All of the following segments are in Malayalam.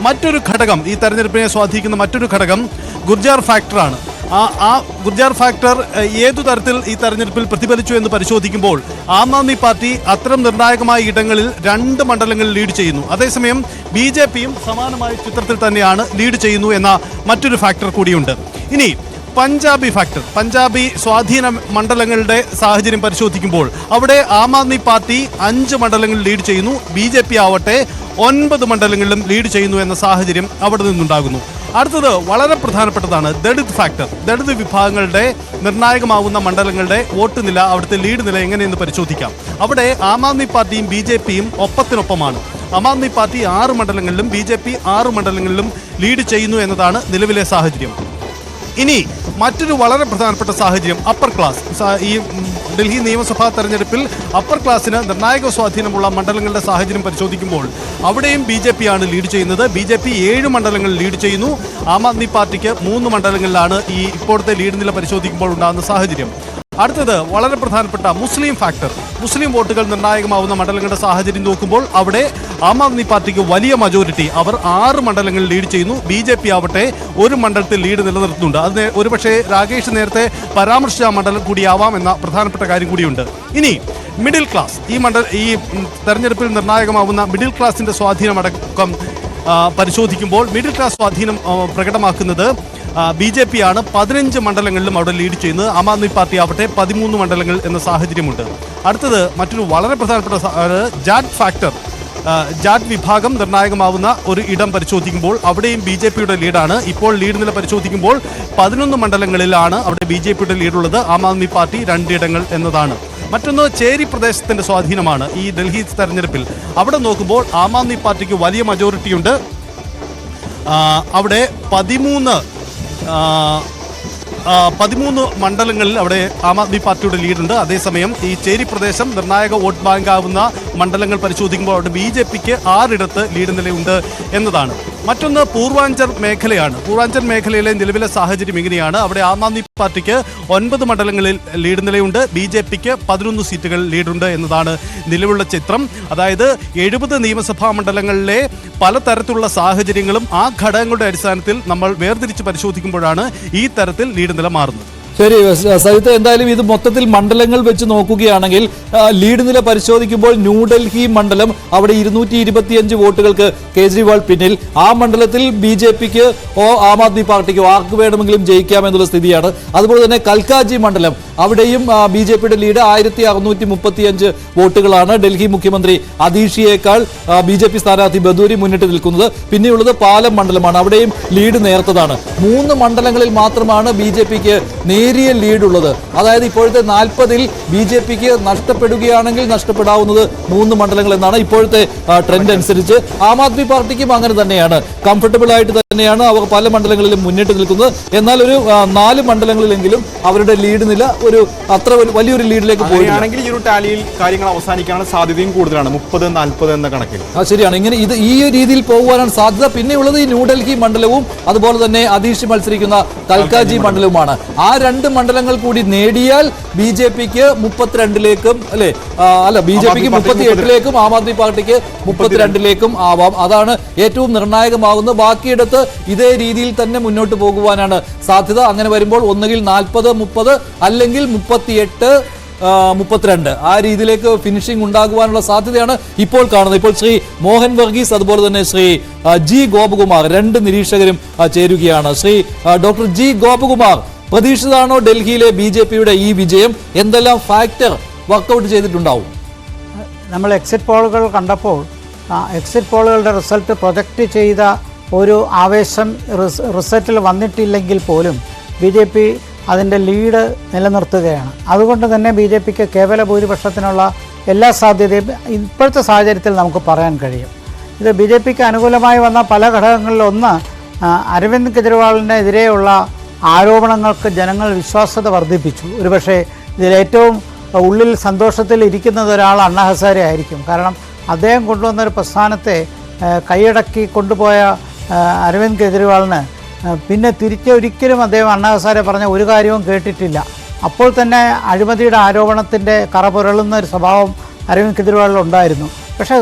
മറ്റൊരു ഘടകം, ഈ തെരഞ്ഞെടുപ്പിനെ സ്വാധീനിക്കുന്ന മറ്റൊരു ഘടകം ഗുർജാർ ഫാക്ടറാണ്. ആ ഗുർജാർ ഫാക്ടർ ഏതു തരത്തിൽ ഈ തെരഞ്ഞെടുപ്പിൽ പ്രതിഫലിച്ചു എന്ന് പരിശോധിക്കുമ്പോൾ ആം ആദ്മി പാർട്ടി അത്തരം നിർണായകമായ ഇടങ്ങളിൽ 2 മണ്ഡലങ്ങളിൽ ലീഡ് ചെയ്യുന്നു. അതേസമയം BJPയും സമാനമായ ചിത്രത്തിൽ തന്നെയാണ് ലീഡ് ചെയ്യുന്നു എന്ന മറ്റൊരു ഫാക്ടർ കൂടിയുണ്ട്. ഇനി പഞ്ചാബി ഫാക്ടർ, പഞ്ചാബി സ്വാധീന മണ്ഡലങ്ങളുടെ സാഹചര്യം പരിശോധിക്കുമ്പോൾ അവിടെ ആം ആദ്മി പാർട്ടി 5 മണ്ഡലങ്ങളിൽ ലീഡ് ചെയ്യുന്നു, BJP ആവട്ടെ 9 മണ്ഡലങ്ങളിലും ലീഡ് ചെയ്യുന്നു എന്ന സാഹചര്യം അവിടെ നിന്നുണ്ടാകുന്നു. അടുത്തത് വളരെ പ്രധാനപ്പെട്ടതാണ് ദളിത് ഫാക്ടർ. ദളിത് വിഭാഗങ്ങളുടെ നിർണായകമാവുന്ന മണ്ഡലങ്ങളുടെ വോട്ട് നില, അവിടുത്തെ ലീഡ് നില എങ്ങനെയെന്ന് പരിശോധിക്കാം. അവിടെ ആം ആദ്മി പാർട്ടിയും BJPയും ഒപ്പത്തിനൊപ്പമാണ്. ആം ആദ്മി പാർട്ടി 6 മണ്ഡലങ്ങളിലും BJP 6 മണ്ഡലങ്ങളിലും ലീഡ് ചെയ്യുന്നു എന്നതാണ് നിലവിലെ സാഹചര്യം. ഇനി മറ്റൊരു വളരെ പ്രധാനപ്പെട്ട സാഹചര്യം അപ്പർ ക്ലാസ്. ഈ ഡൽഹി നിയമസഭാ തെരഞ്ഞെടുപ്പിൽ അപ്പർ ക്ലാസ്സിന് നിർണായക സ്വാധീനമുള്ള മണ്ഡലങ്ങളുടെ സാഹചര്യം പരിശോധിക്കുമ്പോൾ അവിടെയും BJP ആണ് ലീഡ് ചെയ്യുന്നത്. BJP 7 മണ്ഡലങ്ങളിൽ ലീഡ് ചെയ്യുന്നു. ആം ആദ്മി പാർട്ടിക്ക് 3 മണ്ഡലങ്ങളിലാണ് ഈ ഇപ്പോഴത്തെ ലീഡ് നില പരിശോധിക്കുമ്പോൾ ഉണ്ടാകുന്ന സാഹചര്യം. അടുത്തത് വളരെ പ്രധാനപ്പെട്ട മുസ്ലിം ഫാക്ടർ. മുസ്ലിം വോട്ടുകൾ നിർണായകമാവുന്ന മണ്ഡലങ്ങളുടെ സാഹചര്യം നോക്കുമ്പോൾ അവിടെ ആം ആദ്മി പാർട്ടിക്ക് വലിയ മജോറിറ്റി, അവർ 6 മണ്ഡലങ്ങളിൽ ലീഡ് ചെയ്യുന്നു. BJP ആവട്ടെ 1 മണ്ഡലത്തിൽ ലീഡ് നിലനിർത്തുന്നുണ്ട്. അതിന് ഒരുപക്ഷെ രാകേഷ് നേരത്തെ പരാമർശിച്ച മണ്ഡലം കൂടിയാവാം എന്ന പ്രധാനപ്പെട്ട കാര്യം കൂടിയുണ്ട്. ഇനി മിഡിൽ ക്ലാസ്, ഈ തെരഞ്ഞെടുപ്പിൽ നിർണായകമാവുന്ന മിഡിൽ ക്ലാസിന്റെ സ്വാധീനമടക്കം പരിശോധിക്കുമ്പോൾ മിഡിൽ ക്ലാസ് സ്വാധീനം പ്രകടമാക്കുന്നത് BJP ആണ്. 15 മണ്ഡലങ്ങളിലും അവിടെ ലീഡ് ചെയ്യുന്നത്. ആം ആദ്മി പാർട്ടി ആവട്ടെ 13 മണ്ഡലങ്ങൾ എന്ന സാഹചര്യമുണ്ട്. അടുത്തത് മറ്റൊരു വളരെ പ്രധാനപ്പെട്ട ജാറ്റ് ഫാക്ടർ, ജാറ്റ് വിഭാഗം നിർണായകമാവുന്ന ഒരു ഇടം പരിശോധിക്കുമ്പോൾ അവിടെയും BJPയുടെ ലീഡാണ്. ഇപ്പോൾ ലീഡ് നില പരിശോധിക്കുമ്പോൾ 11 മണ്ഡലങ്ങളിലാണ് അവിടെ BJPയുടെ ലീഡുള്ളത്. ആം ആദ്മി പാർട്ടി 2 ഇടങ്ങൾ എന്നതാണ്. മറ്റൊന്ന് ചേരി പ്രദേശത്തിന്റെ സ്വാധീനമാണ് ഈ ഡൽഹി തെരഞ്ഞെടുപ്പിൽ. അവിടെ നോക്കുമ്പോൾ ആം ആദ്മി പാർട്ടിക്ക് വലിയ മജോറിറ്റിയുണ്ട്. അവിടെ 13 മണ്ഡലങ്ങളിൽ അവിടെ ആം ആദ്മി പാർട്ടിയുടെ ലീഡുണ്ട്. അതേസമയം ഈ ചേരി പ്രദേശം നിർണായക വോട്ട് ബാങ്ക് ആവുന്ന മണ്ഡലങ്ങൾ പരിശോധിക്കുമ്പോൾ അവിടെ BJPക്ക് 6 ഇടത്ത് ലീഡ് നിലയുണ്ട് എന്നതാണ്. മറ്റൊന്ന് പൂർവാഞ്ചൽ മേഖലയാണ്. പൂർവാഞ്ചൽ മേഖലയിലെ നിലവിലെ സാഹചര്യം ഇങ്ങനെയാണ്. അവിടെ ആം ആദ്മി പാർട്ടിക്ക് 9 മണ്ഡലങ്ങളിൽ ലീഡ് നിലയുണ്ട്, BJPക്ക് 11 സീറ്റുകൾ ലീഡുണ്ട് എന്നതാണ് നിലവിലുള്ള ചിത്രം. അതായത് 70 നിയമസഭാ മണ്ഡലങ്ങളിലെ പലതരത്തിലുള്ള സാഹചര്യങ്ങളും ആ ഘടകങ്ങളുടെ അടിസ്ഥാനത്തിൽ നമ്മൾ വേർതിരിച്ച് പരിശോധിക്കുമ്പോഴാണ് ഈ തരത്തിൽ ലീഡ് നില മാറുന്നത്. ശരി സജിത്ത്, എന്തായാലും ഇത് മൊത്തത്തിൽ മണ്ഡലങ്ങൾ വെച്ച് നോക്കുകയാണെങ്കിൽ ലീഡ് നില പരിശോധിക്കുമ്പോൾ ന്യൂഡൽഹി മണ്ഡലം അവിടെ 225 വോട്ടുകൾക്ക് കേജ്രിവാൾ പിന്നിൽ. ആ മണ്ഡലത്തിൽ BJPക്ക് ആം ആദ്മി പാർട്ടിക്കോ ആർക്ക് വേണമെങ്കിലും ജയിക്കാമെന്നുള്ള സ്ഥിതിയാണ്. അതുപോലെ തന്നെ കൽക്കാജി മണ്ഡലം അവിടെയും BJPയുടെ ലീഡ് 1635 വോട്ടുകളാണ്. ഡൽഹി മുഖ്യമന്ത്രി അതീഷിയേക്കാൾ BJP സ്ഥാനാർത്ഥി ബദൂരി മുന്നിട്ട് നിൽക്കുന്നത്. പിന്നെയുള്ളത് പാലം മണ്ഡലമാണ്. അവിടെയും ലീഡ് നേർത്തതാണ്. 3 മണ്ഡലങ്ങളിൽ മാത്രമാണ് BJPക്ക് നേരിയ ലീഡുള്ളത്. അതായത് ഇപ്പോഴത്തെ 40-ൽ BJPക്ക് നഷ്ടപ്പെടുകയാണെങ്കിൽ നഷ്ടപ്പെടാവുന്നത് 3 മണ്ഡലങ്ങൾ എന്നാണ് ഇപ്പോഴത്തെ ട്രെൻഡ് അനുസരിച്ച്. ആം ആദ്മി പാർട്ടിക്കും അങ്ങനെ തന്നെയാണ്. കംഫർട്ടബിൾ ആയിട്ട് തന്നെയാണ് അവർ പല മണ്ഡലങ്ങളിലും മുന്നിട്ട് നിൽക്കുന്നത്. എന്നാൽ ഒരു 4 മണ്ഡലങ്ങളിലെങ്കിലും അവരുടെ ലീഡ് നില ഒരു അത്ര വലിയൊരു ലീഡിലേക്ക് പോവുകയാണെങ്കിൽ ഈ ഒരു ടാലിയിൽ കാര്യങ്ങൾ അവസാനിക്കാനുള്ള സാധ്യതയും കൂടുതലാണ്, 30-40 എന്ന കണക്കിൽ. ശരിയാണ്. ഇങ്ങനെ ഈ രീതിയിൽ പോകുവാനാണ് സാധ്യത. പിന്നെയുള്ളത് ഈ ന്യൂഡൽഹി മണ്ഡലവും അതുപോലെ തന്നെ അതീഷ് മത്സരിക്കുന്ന കൽക്കാജി മണ്ഡലവുമാണ്. ആ 2 മണ്ഡലങ്ങൾ കൂടി നേടിയാൽ BJPക്ക് 32-ലേക്കും BJPക്ക് 38-ലേക്കും ആം ആദ്മി പാർട്ടിക്ക് 32-ലേക്കും ആവാം. അതാണ് ഏറ്റവും നിർണായകമാകുന്നത്. ബാക്കിയിടത്ത് ഇതേ രീതിയിൽ തന്നെ മുന്നോട്ട് പോകുവാനാണ് സാധ്യത. അങ്ങനെ വരുമ്പോൾ ഒന്നുകിൽ 40-30 അല്ലെങ്കിൽ 38-32 ആ രീതിയിലേക്ക് ഫിനിഷിംഗ് ഉണ്ടാകുവാനുള്ള സാധ്യതയാണ് ഇപ്പോൾ കാണുന്നത്. ഇപ്പോൾ ശ്രീ മോഹൻ വർഗീസ് അതുപോലെ തന്നെ ശ്രീ G ഗോപകുമാർ 2 നിരീക്ഷകരും ചേരുകയാണ്. ശ്രീ ഡോക്ടർ G ഗോപകുമാർ, പ്രതീക്ഷിതമാണോ ഡൽഹിയിലെ BJPയുടെ ഈ വിജയം? എന്തെല്ലാം ഫാക്ടർ വർക്കൗട്ട് ചെയ്തിട്ടുണ്ടാവും? നമ്മൾ എക്സിറ്റ് പോളുകൾ കണ്ടപ്പോൾ എക്സിറ്റ് പോളുകളുടെ റിസൾട്ട് പ്രൊജക്റ്റ് ചെയ്ത ഒരു ആവേശം റിസൾട്ടിൽ വന്നിട്ടില്ലെങ്കിൽ പോലും BJP അതിൻ്റെ ലീഡ് നിലനിർത്തുകയാണ്. അതുകൊണ്ട് തന്നെ BJPക്ക് കേവല ഭൂരിപക്ഷത്തിനുള്ള എല്ലാ സാധ്യതയും ഇപ്പോഴത്തെ സാഹചര്യത്തിൽ നമുക്ക് പറയാൻ കഴിയും. ഇത് BJPക്ക് അനുകൂലമായി വന്ന പല ഘടകങ്ങളിലൊന്ന് അരവിന്ദ് കെജ്രിവാളിനെതിരെയുള്ള ആരോപണങ്ങൾക്ക് ജനങ്ങൾ വിശ്വാസ്യത വർദ്ധിപ്പിച്ചു. ഒരുപക്ഷെ ഇതിലേറ്റവും ഉള്ളിൽ സന്തോഷത്തിൽ ഇരിക്കുന്നത് ഒരാൾ അണ്ണാ ഹസാരെ ആയിരിക്കും. കാരണം അദ്ദേഹം കൊണ്ടുവന്നൊരു പ്രസ്ഥാനത്തെ കൈയടക്കി കൊണ്ടുപോയ അരവിന്ദ് കെജ്രിവാളിന് പിന്നെ തിരിച്ചൊരിക്കലും അദ്ദേഹം അണ്ണാ ഹസാരെ പറഞ്ഞ ഒരു കാര്യവും കേട്ടിട്ടില്ല. അപ്പോൾ തന്നെ അഴിമതിയുടെ ആരോപണത്തിൻ്റെ കറ പുരളുന്ന ഒരു സ്വഭാവം അരവിന്ദ് കെജ്രിവാളിൽ ഉണ്ടായിരുന്നു. പക്ഷേ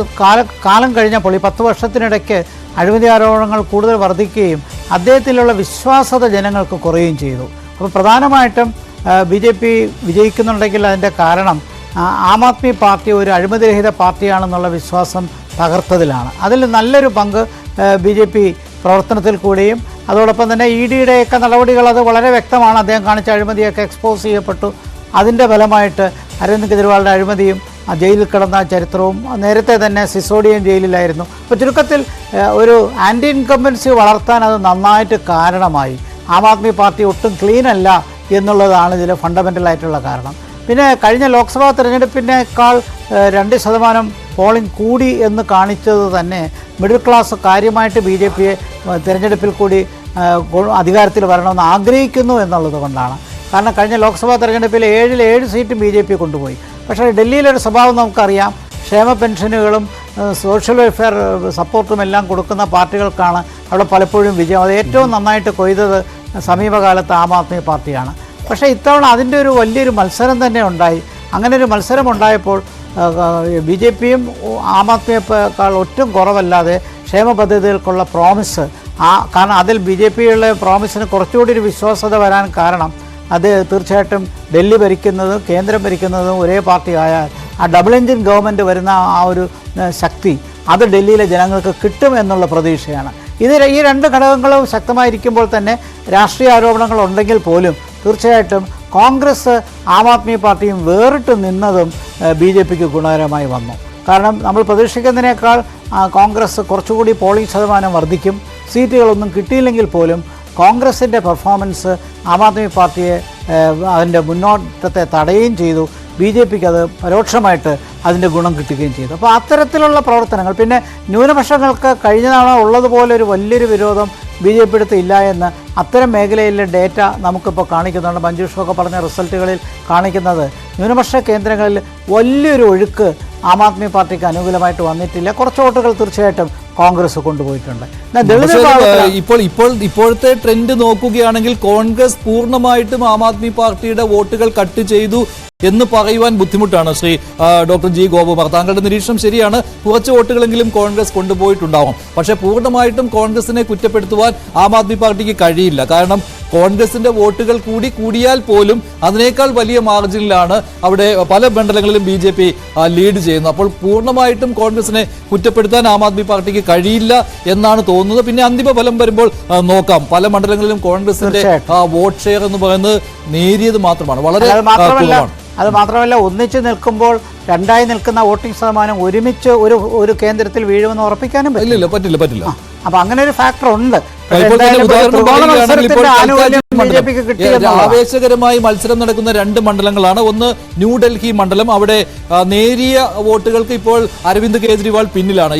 കാലം കഴിഞ്ഞപ്പോൾ ഈ 10 വർഷത്തിനിടയ്ക്ക് അഴിമതി ആരോപണങ്ങൾ കൂടുതൽ വർദ്ധിക്കുകയും അദ്ദേഹത്തിലുള്ള വിശ്വാസത ജനങ്ങൾക്ക് കുറയുകയും ചെയ്തു. അപ്പോൾ പ്രധാനമായിട്ടും BJP വിജയിക്കുന്നുണ്ടെങ്കിൽ അതിൻ്റെ കാരണം ആം ആദ്മി പാർട്ടി ഒരു അഴിമതിരഹിത പാർട്ടിയാണെന്നുള്ള വിശ്വാസം തകർത്തതിലാണ്. അതിൽ നല്ലൊരു പങ്ക് BJP പ്രവർത്തനത്തിൽ കൂടിയും അതോടൊപ്പം തന്നെ EDയുടെയൊക്കെ നടപടികൾ അത് വളരെ വ്യക്തമാണ്. അദ്ദേഹം കാണിച്ച അഴിമതിയൊക്കെ എക്സ്പോസ് ചെയ്യപ്പെട്ടു. അതിൻ്റെ ഫലമായിട്ട് അരവിന്ദ് കെജ്രിവാളിൻ്റെ അഴിമതിയും ജയിലിൽ കിടന്ന ചരിത്രവും നേരത്തെ തന്നെ സിസോഡിയൻ ജയിലിലായിരുന്നു. അപ്പോൾ ചുരുക്കത്തിൽ ഒരു ആൻറ്റി ഇൻകംബൻസി വളർത്താൻ അത് നന്നായിട്ട് കാരണമായി. ആം ആദ്മി പാർട്ടി ഒട്ടും ക്ലീൻ അല്ല എന്നുള്ളതാണ് ഇതിൽ ഫണ്ടമെൻ്റലായിട്ടുള്ള കാരണം. പിന്നെ കഴിഞ്ഞ ലോക്സഭാ തെരഞ്ഞെടുപ്പിനേക്കാൾ 2% പോളിംഗ് കൂടി എന്ന് കാണിച്ചത് തന്നെ മിഡിൽ ക്ലാസ് കാര്യമായിട്ട് BJPയെ തിരഞ്ഞെടുപ്പിൽ കൂടി അധികാരത്തിൽ വരണമെന്ന് ആഗ്രഹിക്കുന്നു എന്നുള്ളത് കൊണ്ടാണ്. കാരണം കഴിഞ്ഞ ലോക്സഭാ തെരഞ്ഞെടുപ്പിൽ 7 സീറ്റും BJP കൊണ്ടുപോയി. പക്ഷേ ഡൽഹിയിലൊരു സ്വഭാവം നമുക്കറിയാം. ക്ഷേമ പെൻഷനുകളും സോഷ്യൽ വെൽഫെയർ സപ്പോർട്ടും എല്ലാം കൊടുക്കുന്ന പാർട്ടികൾക്കാണ് അവിടെ പലപ്പോഴും വിജയം. അത് ഏറ്റവും നന്നായിട്ട് കൊയ്തത് സമീപകാലത്ത് ആം ആദ്മി പാർട്ടിയാണ്. പക്ഷേ ഇത്തവണ അതിൻ്റെ ഒരു വലിയൊരു മത്സരം തന്നെ ഉണ്ടായി. അങ്ങനെ ഒരു മത്സരം ഉണ്ടായപ്പോൾ BJPയും ആം ആദ്മിയേക്കാൾ ഒട്ടും കുറവല്ലാതെ ക്ഷേമ പദ്ധതികൾക്കുള്ള പ്രോമിസ് കാരണം അതിൽ BJPയുടെ പ്രോമിസിന് കുറച്ചുകൂടി ഒരു വിശ്വാസ്യത വരാൻ കാരണം അത് തീർച്ചയായിട്ടും ഡൽഹി ഭരിക്കുന്നതും കേന്ദ്രം ഭരിക്കുന്നതും ഒരേ പാർട്ടി ആയാൽ ആ ഡബിൾ എൻജിൻ ഗവൺമെൻറ് വരുന്ന ആ ഒരു ശക്തി അത് ഡൽഹിയിലെ ജനങ്ങൾക്ക് കിട്ടും എന്നുള്ള പ്രതീക്ഷയാണ്. ഈ 2 ഘടകങ്ങളും ശക്തമായിരിക്കുമ്പോൾ തന്നെ രാഷ്ട്രീയ ആരോപണങ്ങൾ ഉണ്ടെങ്കിൽ പോലും തീർച്ചയായിട്ടും കോൺഗ്രസ് ആം ആദ്മി പാർട്ടിയും വേറിട്ട് നിന്നതും BJPക്ക് ഗുണകരമായി വന്നു. കാരണം നമ്മൾ പ്രതീക്ഷിക്കുന്നതിനേക്കാൾ കോൺഗ്രസ് കുറച്ചുകൂടി പോളിംഗ് ശതമാനം വർദ്ധിക്കും. സീറ്റുകളൊന്നും കിട്ടിയില്ലെങ്കിൽ പോലും കോൺഗ്രസിൻ്റെ പെർഫോമൻസ് ആം ആദ്മി പാർട്ടിയെ അതിൻ്റെ മുന്നോട്ടത്തെ തടയുകയും ചെയ്തു. BJPക്ക് അത് പരോക്ഷമായിട്ട് അതിൻ്റെ ഗുണം കിട്ടുകയും ചെയ്തു. അപ്പോൾ അത്തരത്തിലുള്ള പ്രവർത്തനങ്ങൾ പിന്നെ ന്യൂനപക്ഷങ്ങൾക്ക് കഴിഞ്ഞ തവണ ഉള്ളതുപോലെ ഒരു വലിയൊരു വിരോധം BJP അടുത്ത് ഇല്ല എന്ന് അത്തരം മേഖലയിലെ ഡേറ്റ നമുക്കിപ്പോൾ കാണിക്കുന്നുണ്ട്. മഞ്ജുഷൊക്കെ പറഞ്ഞ റിസൾട്ടുകളിൽ കാണിക്കുന്നത് ന്യൂനപക്ഷ കേന്ദ്രങ്ങളിൽ വലിയൊരു ഒഴുക്ക് ആം ആദ്മി പാർട്ടിക്ക് അനുകൂലമായിട്ട് വന്നിട്ടില്ല. കുറച്ച് വോട്ടുകൾ തീർച്ചയായിട്ടും കോൺഗ്രസ് കൊണ്ടുപോയിട്ടുണ്ട്. ഇപ്പോഴത്തെ ട്രെൻഡ് നോക്കുകയാണെങ്കിൽ കോൺഗ്രസ് പൂർണ്ണമായിട്ടും ആം ആദ്മി പാർട്ടിയുടെ വോട്ടുകൾ കട്ട് ചെയ്തു എന്ന് പറയുവാൻ ബുദ്ധിമുട്ടാണ്. ശ്രീ ഡോക്ടർ ജി ഗോപകുമാർ, താങ്കളുടെ നിരീക്ഷണം ശരിയാണ്. കുറച്ച് വോട്ടുകളെങ്കിലും കോൺഗ്രസ് കൊണ്ടുപോയിട്ടുണ്ടാവും. പക്ഷേ പൂർണ്ണമായിട്ടും കോൺഗ്രസിനെ കുറ്റപ്പെടുത്തുവാൻ ആം ആദ്മി പാർട്ടിക്ക് കഴിയില്ല. കാരണം കോൺഗ്രസിന്റെ വോട്ടുകൾ കൂടിയാൽ പോലും അതിനേക്കാൾ വലിയ മാർജിനിലാണ് അവിടെ പല മണ്ഡലങ്ങളിലും BJP ലീഡ് ചെയ്യുന്നത്. അപ്പോൾ പൂർണ്ണമായിട്ടും കോൺഗ്രസിനെ കുറ്റപ്പെടുത്താൻ ആം ആദ്മി പാർട്ടിക്ക് കഴിയില്ല എന്നാണ് തോന്നുന്നത്. പിന്നെ അന്തിമ ഫലം വരുമ്പോൾ നോക്കാം. പല മണ്ഡലങ്ങളിലും കോൺഗ്രസിന്റെ വോട്ട് ഷെയർ എന്ന് പറയുന്നത് നേരിയത് മാത്രമാണ്, വളരെ കുറവാണ്. അത് മാത്രമല്ല ഒന്നിച്ച് നിൽക്കുമ്പോൾ രണ്ടായി നിൽക്കുന്ന വോട്ടിംഗ് ശതമാനം ഒരുമിച്ച് ഒരു കേന്ദ്രത്തിൽ വീഴുമെന്ന് ഉറപ്പിക്കാനും പറ്റില്ല. അപ്പൊ അങ്ങനെ ഒരു ഫാക്ടർ ഉണ്ട്. ആവേശകരമായി മത്സരം നടക്കുന്ന 2 മണ്ഡലങ്ങളാണ്. ഒന്ന് ന്യൂഡൽഹി മണ്ഡലം, അവിടെ നേരിയ വോട്ടുകൾക്ക് ഇപ്പോൾ അരവിന്ദ് കെജ്രിവാൾ പിന്നിലാണ്.